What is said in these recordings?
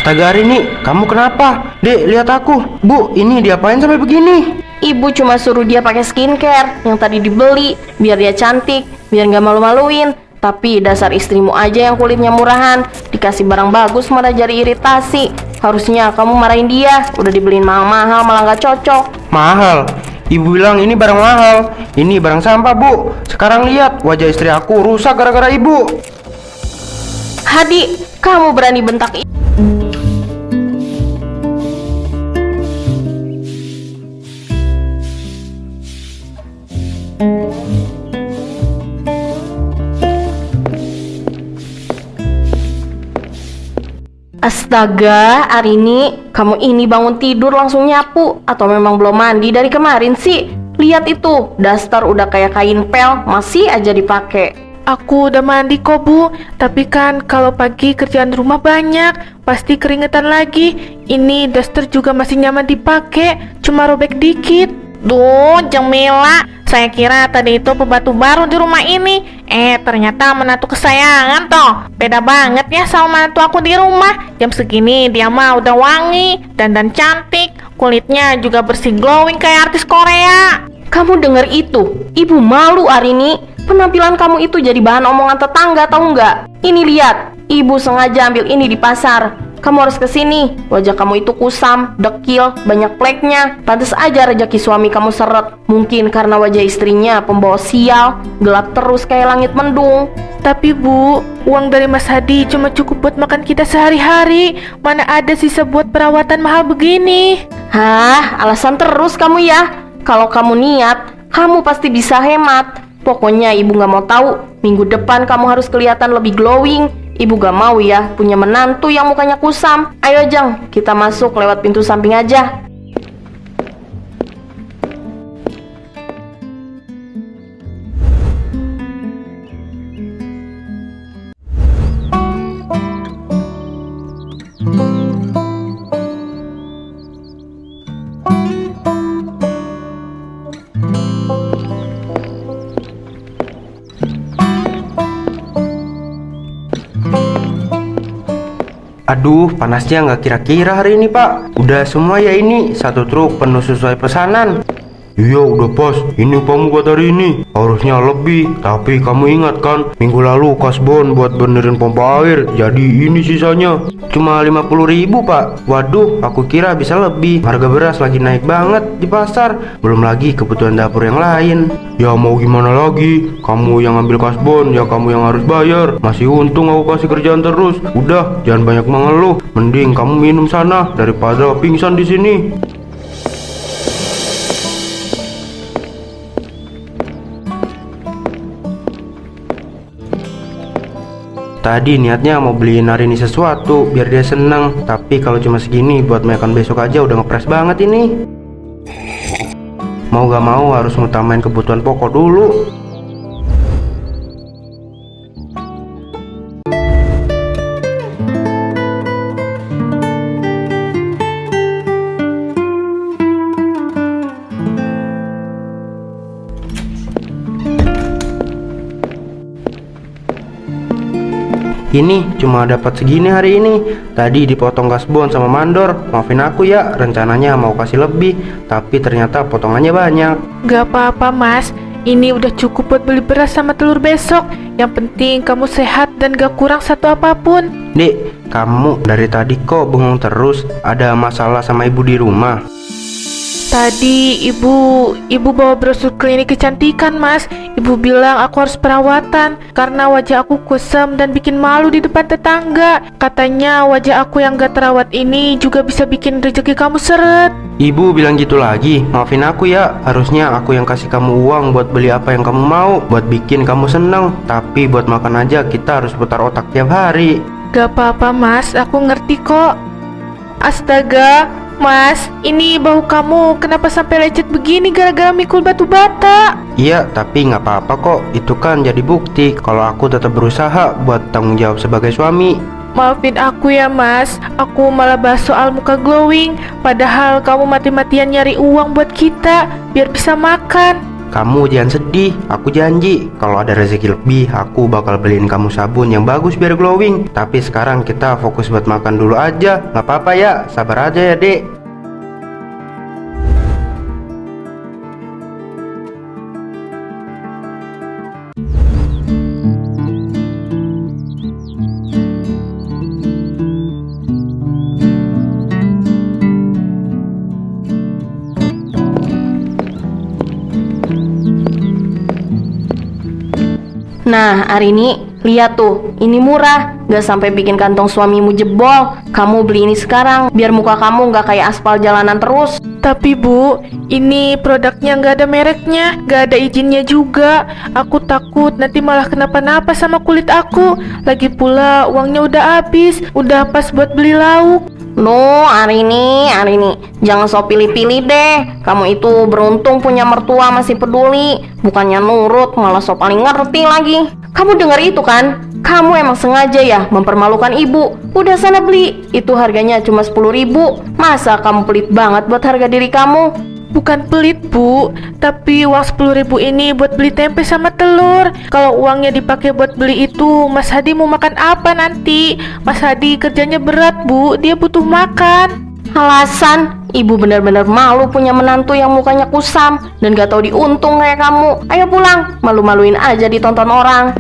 Astaga Rini, kamu kenapa? Dek, lihat aku. Bu, ini diapain sampai begini? Ibu cuma suruh dia pakai skincare yang tadi dibeli, biar dia cantik, biar nggak malu-maluin. Tapi dasar istrimu aja yang kulitnya murahan, dikasih barang bagus malah jadi iritasi. Harusnya kamu marahin dia, udah dibeliin mahal-mahal malah nggak cocok. Mahal? Ibu bilang ini barang mahal. Ini barang sampah, Bu. Sekarang lihat, wajah istri aku rusak gara-gara ibu. Hadi, kamu berani bentak Astaga, Arini, kamu ini bangun tidur langsung nyapu atau memang belum mandi dari kemarin sih? Lihat itu, daster udah kayak kain pel, masih aja dipakai. Aku udah mandi kok Bu, tapi kan kalau pagi kerjaan rumah banyak, pasti keringetan lagi. Ini daster juga masih nyaman dipakai, cuma robek dikit. Duh, Jamila, saya kira tadi itu pembantu baru di rumah ini. Ternyata menantu kesayangan toh. Beda banget ya sama menantu aku di rumah. Jam segini dia mah udah wangi, dandan cantik, kulitnya juga bersih glowing kayak artis Korea. Kamu denger itu? Ibu malu, Arini. Penampilan kamu itu jadi bahan omongan tetangga, tahu nggak? Ini lihat, ibu sengaja ambil ini di pasar. Kamu harus kesini. Wajah kamu itu kusam, dekil, banyak pleknya. Pantas aja rezeki suami kamu seret. Mungkin karena wajah istrinya pembawa sial, gelap terus kayak langit mendung. Tapi Bu, uang dari Mas Hadi cuma cukup buat makan kita sehari-hari. Mana ada sisa buat perawatan mahal begini? Hah, alasan terus kamu ya. Kalau kamu niat, kamu pasti bisa hemat. Pokoknya ibu gak mau tahu, minggu depan kamu harus kelihatan lebih glowing. Ibu gak mau ya punya menantu yang mukanya kusam. Ayo Jeng, kita masuk lewat pintu samping aja. Aduh, panasnya nggak kira-kira hari ini, Pak. Udah semua ya ini, satu truk penuh sesuai pesanan. Iya, udah pas. Ini upamu buat hari ini. Harusnya lebih, tapi kamu ingat kan, minggu lalu kasbon buat benerin pompa air. Jadi ini sisanya. Cuma 50.000, Pak. Waduh, aku kira bisa lebih. Harga beras lagi naik banget di pasar. Belum lagi kebutuhan dapur yang lain. Ya mau gimana lagi? Kamu yang ambil kasbon, ya kamu yang harus bayar. Masih untung aku kasih kerjaan terus. Udah, jangan banyak mengeluh. Mending kamu minum sana daripada pingsan di sini. Tadi niatnya mau beliin Arini sesuatu biar dia seneng. Tapi kalau cuma segini buat makan besok aja udah ngepres banget ini. Mau gak mau harus ngutamain kebutuhan pokok dulu. Ini cuma dapat segini hari ini. Tadi dipotong kasbon sama mandor. Maafin aku ya, rencananya mau kasih lebih, tapi ternyata potongannya banyak. Gak apa-apa Mas, ini udah cukup buat beli beras sama telur besok. Yang penting kamu sehat dan gak kurang satu apapun. Dek, kamu dari tadi kok bengong terus? Ada masalah sama ibu di rumah? Tadi ibu bawa brosur klinik kecantikan Mas. Ibu bilang aku harus perawatan karena wajah aku kusam dan bikin malu di depan tetangga. Katanya wajah aku yang gak terawat ini juga bisa bikin rezeki kamu seret. Ibu bilang gitu lagi. Maafin aku ya, harusnya aku yang kasih kamu uang buat beli apa yang kamu mau, buat bikin kamu seneng. Tapi buat makan aja kita harus putar otak tiap hari. Gak apa-apa Mas, aku ngerti kok. Astaga Mas, ini bau kamu kenapa sampai lecet begini gara-gara mikul batu bata? Iya, tapi nggak apa-apa kok. Itu kan jadi bukti kalau aku tetap berusaha buat tanggung jawab sebagai suami. Maafin aku ya Mas, aku malah bahas soal muka glowing. Padahal kamu mati-matian nyari uang buat kita biar bisa makan. Kamu jangan sedih, aku janji kalau ada rezeki lebih aku bakal beliin kamu sabun yang bagus biar glowing. Tapi sekarang kita fokus buat makan dulu aja. Gak apa-apa ya, sabar aja ya dek. Nah, Arini, lihat tuh, ini murah, gak sampai bikin kantong suamimu jebol. Kamu beli ini sekarang, biar muka kamu gak kayak aspal jalanan terus. Tapi Bu, ini produknya nggak ada mereknya, nggak ada izinnya juga. Aku takut nanti malah kenapa-napa sama kulit aku. Lagi pula uangnya udah habis, udah pas buat beli lauk. Loh, Arini, jangan so pilih-pilih deh. Kamu itu beruntung punya mertua masih peduli. Bukannya nurut, malah so paling ngerti lagi. Kamu dengar itu kan? Kamu emang sengaja ya mempermalukan ibu. Udah sana beli, itu harganya cuma 10.000. Masa kamu pelit banget buat harga diri kamu? Bukan pelit Bu, tapi uang 10.000 ini buat beli tempe sama telur. Kalau uangnya dipakai buat beli itu, Mas Hadi mau makan apa nanti? Mas Hadi kerjanya berat Bu, dia butuh makan. Alasan, ibu benar-benar malu punya menantu yang mukanya kusam dan gak tahu diuntung kayak kamu. Ayo pulang, malu-maluin aja ditonton orang.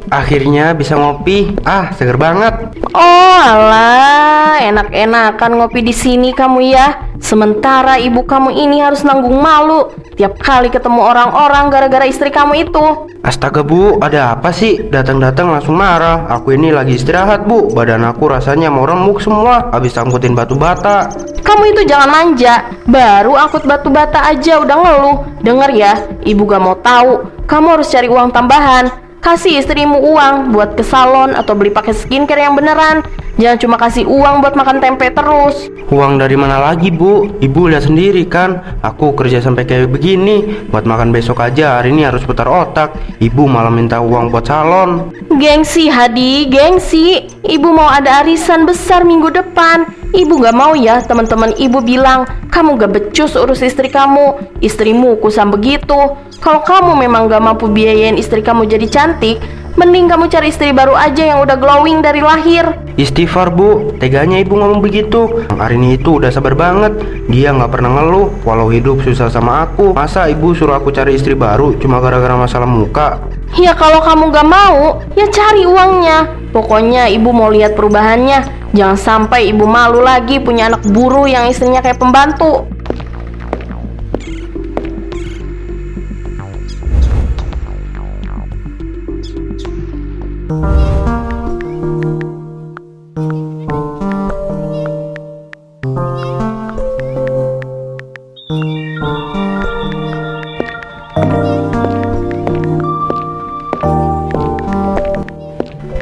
Akhirnya bisa ngopi. Seger banget. Oh alah, enak-enakan ngopi di sini kamu ya. Sementara ibu kamu ini harus nanggung malu tiap kali ketemu orang-orang gara-gara istri kamu itu. Astaga Bu, ada apa sih? Datang-datang langsung marah. Aku ini lagi istirahat Bu, badan aku rasanya mau remuk semua habis angkutin batu bata. Kamu itu jangan manja, baru angkut batu bata aja udah ngeluh. Dengar ya, ibu gak mau tahu. Kamu harus cari uang tambahan. Kasih istrimu uang buat ke salon atau beli pakai skincare yang beneran. Jangan cuma kasih uang buat makan tempe terus. Uang dari mana lagi Bu? Ibu lihat sendiri kan, aku kerja sampai kayak begini. Buat makan besok aja hari ini harus putar otak. Ibu malah minta uang buat salon. Gengsi Hadi, gengsi. Ibu mau ada arisan besar minggu depan. Ibu gak mau ya teman-teman ibu bilang kamu gak becus urus istri kamu. Istrimu kusam begitu. Kalau kamu memang gak mampu biayain istri kamu jadi cantik, mending kamu cari istri baru aja yang udah glowing dari lahir. Istighfar Bu, teganya ibu ngomong begitu. Arini itu udah sabar banget. Dia gak pernah ngeluh walau hidup susah sama aku. Masa ibu suruh aku cari istri baru cuma gara-gara masalah muka? Ya kalau kamu gak mau, ya cari uangnya. Pokoknya ibu mau lihat perubahannya. Jangan sampai ibu malu lagi punya anak buru yang istrinya kayak pembantu.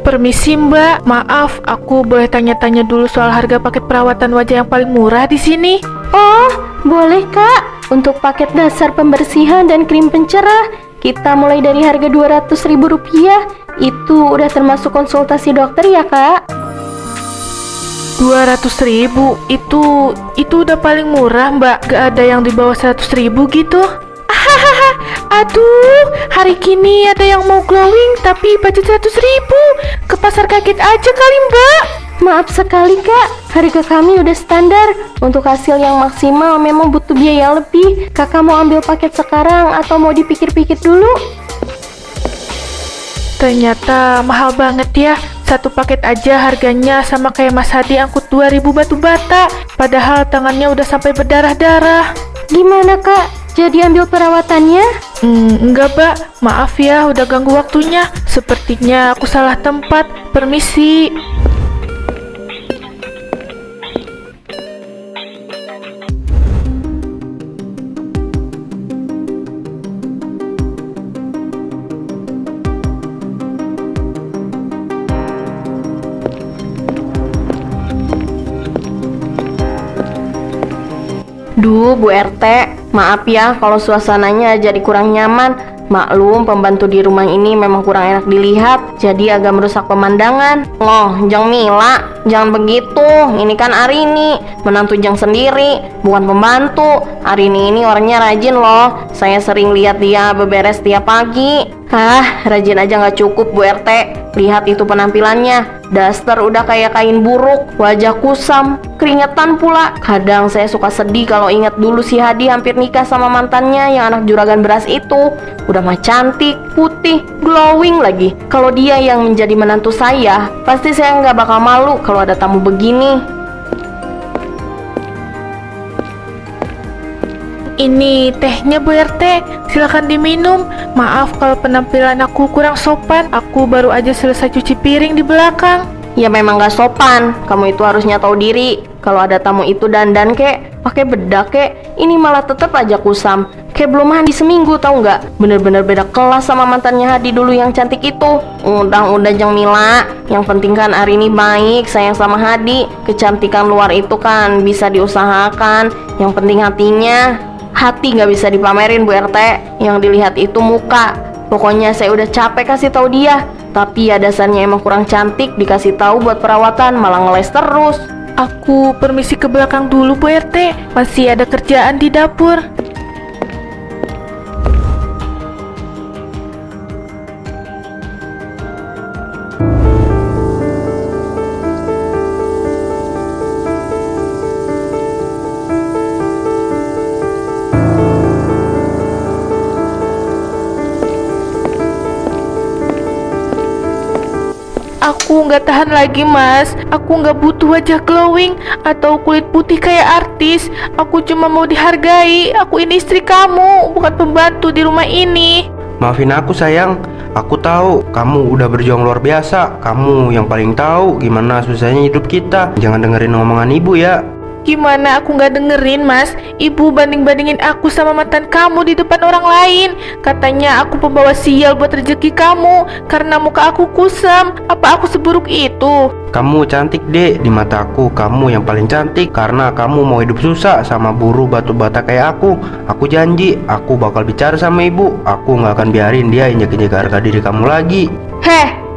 Permisi Mbak, maaf, aku boleh tanya-tanya dulu soal harga paket perawatan wajah yang paling murah di sini? Oh, boleh Kak. Untuk paket dasar pembersihan dan krim pencerah, kita mulai dari harga Rp200.000. Itu udah termasuk konsultasi dokter ya Kak? 200.000? Itu udah paling murah Mbak, gak ada yang di bawah 100.000 gitu? Aduh, hari kini ada yang mau glowing tapi budget 100.000. Ke pasar kaget aja kali Mbak. Maaf sekali Kak, harga kami udah standar. Untuk hasil yang maksimal memang butuh biaya lebih. Kakak mau ambil paket sekarang atau mau dipikir-pikir dulu? Ternyata mahal banget ya. Satu paket aja harganya sama kayak Mas Hadi angkut 2.000 batu bata. Padahal tangannya udah sampai berdarah-darah. Gimana Kak? Jadi ambil perawatannya? Enggak Mbak, maaf ya udah ganggu waktunya. Sepertinya aku salah tempat. Permisi. Aduh, Bu RT, maaf ya kalau suasananya jadi kurang nyaman. Maklum, pembantu di rumah ini memang kurang enak dilihat, jadi agak merusak pemandangan. Loh, Jeng Mila, jangan begitu. Ini kan Arini, menantu Jeng sendiri, bukan pembantu. Arini ini orangnya rajin loh. Saya sering lihat dia beberes tiap pagi. Rajin aja nggak cukup, Bu RT. Lihat itu penampilannya, daster udah kayak kain buruk, wajah kusam, keringetan pula. Kadang saya suka sedih kalau ingat dulu si Hadi hampir nikah sama mantannya yang anak juragan beras itu. Udah mah cantik, putih, glowing lagi. Kalau dia yang menjadi menantu saya, pasti saya nggak bakal malu kalau ada tamu begini. Ini tehnya Bu RT, silakan diminum. Maaf kalau penampilan aku kurang sopan, aku baru aja selesai cuci piring di belakang. Ya memang gak sopan, kamu itu harusnya tahu diri. Kalau ada tamu itu dandan kek, pakai bedak kek, ini malah tetep aja kusam. Kayak belum mandi seminggu, tahu nggak? Bener-bener beda kelas sama mantannya Hadi dulu yang cantik itu. Udah Jeng Mila, yang penting kan Arini baik, sayang sama Hadi. Kecantikan luar itu kan bisa diusahakan, yang penting hatinya. Hati nggak bisa dipamerin, Bu RT. Yang dilihat itu muka. Pokoknya saya udah capek kasih tahu dia, tapi ya dasarnya emang kurang cantik, dikasih tahu buat perawatan malah ngeles terus. Aku permisi ke belakang dulu Bu RT, masih ada kerjaan di dapur. Aku nggak tahan lagi mas, aku nggak butuh wajah glowing atau kulit putih kayak artis. Aku cuma mau dihargai, aku ini istri kamu, bukan pembantu di rumah ini. Maafin aku sayang, aku tahu kamu udah berjuang luar biasa. Kamu yang paling tahu gimana susahnya hidup kita. Jangan dengerin omongan ibu ya. Gimana aku nggak dengerin mas? Ibu banding-bandingin aku sama mantan kamu di depan orang lain. Katanya aku pembawa sial buat rezeki kamu karena muka aku kusam. Apa aku seburuk itu? Kamu cantik deh di mataku. Kamu yang paling cantik karena kamu mau hidup susah sama buruh batu bata kayak aku. Aku janji, aku bakal bicara sama ibu. Aku nggak akan biarin dia injek-injek harga diri kamu lagi.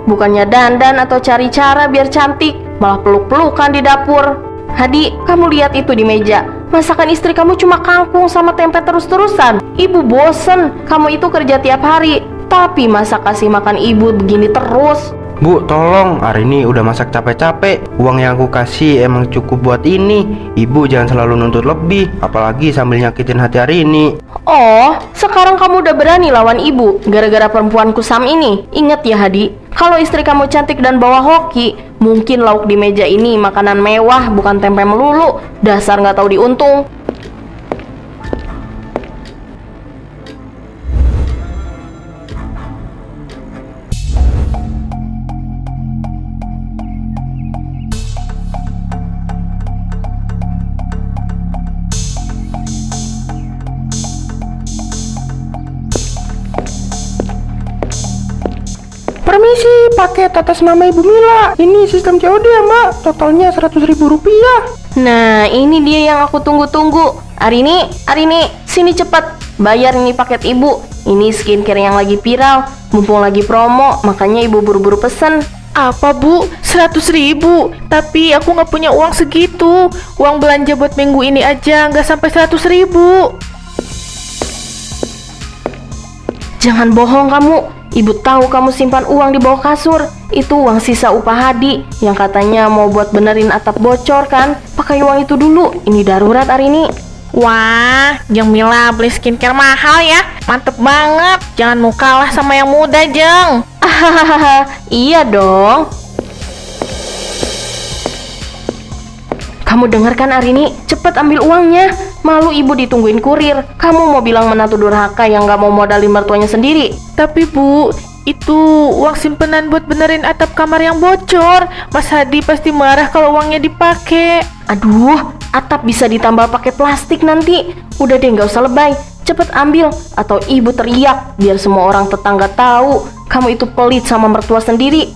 Bukannya dandan atau cari cara biar cantik, malah peluk-pelukan di dapur. Hadi, kamu lihat itu di meja. Masakan istri kamu cuma kangkung sama tempe terus-terusan. Ibu bosen, kamu itu kerja tiap hari, tapi masa kasih makan ibu begini terus? Bu, tolong, hari ini udah masak capek-capek. Uang yang aku kasih emang cukup buat ini. Ibu jangan selalu nuntut lebih, apalagi sambil nyakitin hati hari ini. Oh, sekarang kamu udah berani lawan ibu gara-gara perempuan kusam ini. Ingat ya Hadi, kalau istri kamu cantik dan bawa hoki, mungkin lauk di meja ini makanan mewah, bukan tempe melulu. Dasar nggak tahu diuntung. Permisi, paket atas nama Ibu Mila. Ini sistem COD ya mbak, totalnya 100.000 rupiah. Nah, ini dia yang aku tunggu-tunggu. Arini, sini cepet. Bayar ini paket ibu. Ini skincare yang lagi viral, mumpung lagi promo, makanya ibu buru-buru pesen. Apa bu? 100.000? Tapi aku nggak punya uang segitu. Uang belanja buat minggu ini aja nggak sampai 100.000. Jangan bohong kamu. Ibu tahu kamu simpan uang di bawah kasur. Itu uang sisa upah Hadi yang katanya mau buat benerin atap bocor kan. Pakai uang itu dulu. Ini darurat hari ini. Wah, Jeng Mila beli skincare mahal ya. Mantep banget. Jangan mau kalah sama yang muda, Jeng. Iya dong. Kamu dengarkan Arini, cepet ambil uangnya. Malu ibu ditungguin kurir. Kamu mau bilang menantu durhaka yang gak mau modalin mertuanya sendiri. Tapi bu, itu uang simpenan buat benerin atap kamar yang bocor. Mas Hadi pasti marah kalau uangnya dipakai. Aduh, atap bisa ditambal pakai plastik nanti. Udah deh, gak usah lebay. Cepet ambil, atau ibu teriak biar semua orang tetangga tahu kamu itu pelit sama mertua sendiri.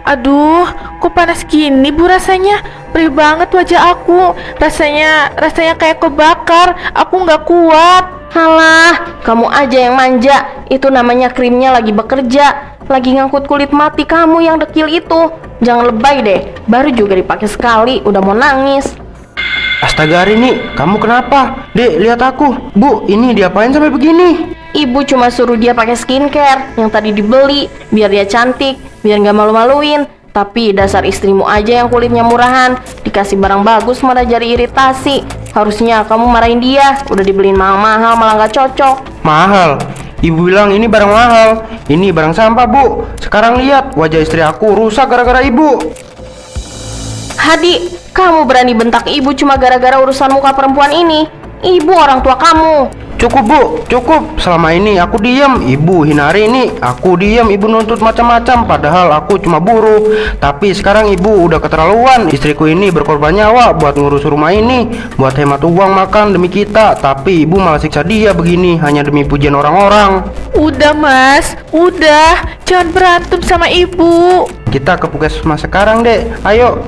Aduh, kok panas gini Bu rasanya? Perih banget wajah aku. Rasanya kayak kebakar. Aku nggak kuat. Halah, kamu aja yang manja. Itu namanya krimnya lagi bekerja. Lagi ngangkut kulit mati kamu yang dekil itu. Jangan lebay deh. Baru juga dipakai sekali, udah mau nangis. Astaga Arini, kamu kenapa? Dek, lihat aku. Bu, ini diapain sampai begini? Ibu cuma suruh dia pakai skincare yang tadi dibeli, biar dia cantik, biar nggak malu-maluin. Tapi dasar istrimu aja yang kulitnya murahan, dikasih barang bagus malah jadi iritasi. Harusnya kamu marahin dia, udah dibeliin mahal-mahal malah nggak cocok. Mahal? Ibu bilang ini barang mahal. Ini barang sampah, Bu. Sekarang lihat, wajah istri aku rusak gara-gara ibu. Hadi, kamu berani bentak ibu cuma gara-gara urusan muka perempuan ini? Ibu orang tua kamu. Cukup, Bu, cukup. Selama ini aku diam, ibu hina Arini. Aku diam, ibu nuntut macam-macam, padahal aku cuma buruh. Tapi sekarang ibu udah keterlaluan. Istriku ini berkorban nyawa buat ngurus rumah ini, buat hemat uang makan demi kita. Tapi ibu malah siksa dia begini hanya demi pujian orang-orang. Udah Mas, udah. Jangan berantem sama ibu. Kita ke puskesmas sekarang, Dek. Ayo.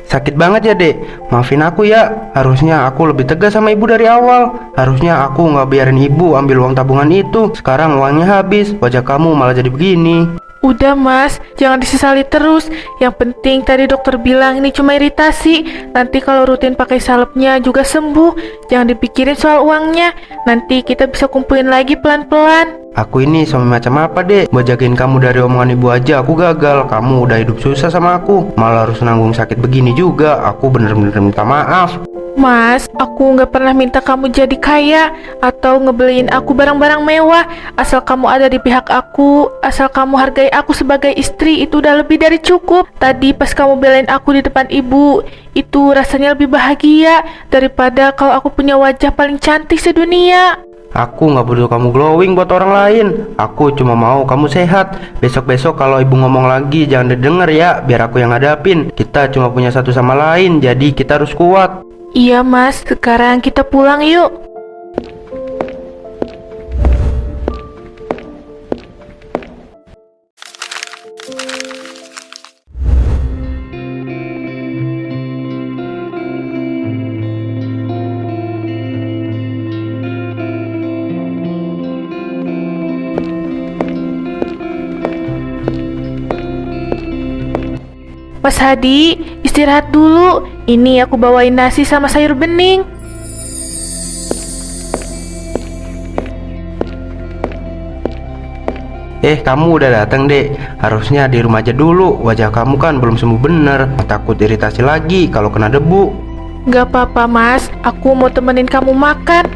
Sakit banget ya, Dek. Maafin aku ya. Harusnya aku lebih tegas sama ibu dari awal. Harusnya aku nggak biarin ibu ambil uang tabungan itu. Sekarang uangnya habis. Wajah kamu malah jadi begini. Udah Mas, jangan disesali terus. Yang penting tadi dokter bilang ini cuma iritasi. Nanti kalau rutin pakai salepnya juga sembuh. Jangan dipikirin soal uangnya. Nanti kita bisa kumpulin lagi pelan-pelan. Aku ini suami macam apa, Dek? Buat jagain kamu dari omongan ibu aja aku gagal. Kamu udah hidup susah sama aku, malah harus nanggung sakit begini juga. Aku bener-bener minta maaf. Mas, aku nggak pernah minta kamu jadi kaya atau ngebeliin aku barang-barang mewah. Asal kamu ada di pihak aku, asal kamu hargai aku sebagai istri, itu udah lebih dari cukup. Tadi pas kamu belain aku di depan ibu, itu rasanya lebih bahagia daripada kalau aku punya wajah paling cantik sedunia. Aku nggak butuh kamu glowing buat orang lain. Aku cuma mau kamu sehat. Besok-besok kalau ibu ngomong lagi jangan didengar ya, biar aku yang hadapin. Kita cuma punya satu sama lain, jadi kita harus kuat. Iya Mas, sekarang kita pulang yuk. Mas Hadi, istirahat dulu. Ini aku bawain nasi sama sayur bening. Kamu udah datang, Dek. Harusnya di rumah aja dulu. Wajah kamu kan belum sembuh bener. Takut iritasi lagi kalau kena debu. Gak apa-apa Mas, aku mau temenin kamu makan.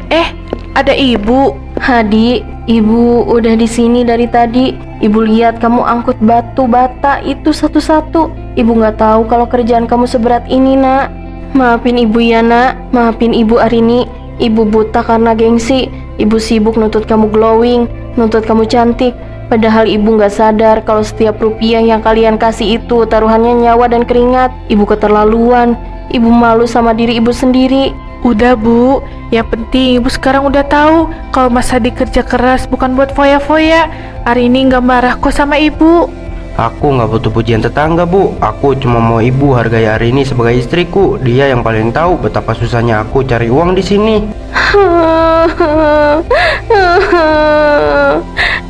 Ada ibu. Hadi, ibu udah di sini dari tadi. Ibu lihat kamu angkut batu bata itu satu-satu. Ibu nggak tahu kalau kerjaan kamu seberat ini, Nak. Maafin ibu ya, Nak. Maafin ibu Arini. Ibu buta karena gengsi. Ibu sibuk nuntut kamu glowing, nuntut kamu cantik. Padahal ibu nggak sadar kalau setiap rupiah yang kalian kasih itu taruhannya nyawa dan keringat. Ibu keterlaluan. Ibu malu sama diri ibu sendiri. Udah Bu, yang penting ibu sekarang udah tahu kalau Mas Hadi kerja keras bukan buat foya-foya. Hari ini nggak marah kok sama ibu. Aku nggak butuh pujian tetangga, Bu. Aku cuma mau ibu hargai Arini sebagai istriku. Dia yang paling tahu betapa susahnya aku cari uang di sini.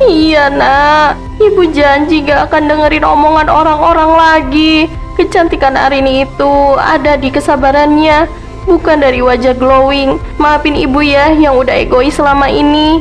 Iya, Nak. Ibu janji gak akan dengerin omongan orang-orang lagi. Kecantikan Arini itu ada di kesabarannya, bukan dari wajah glowing. Maafin ibu ya yang udah egois selama ini.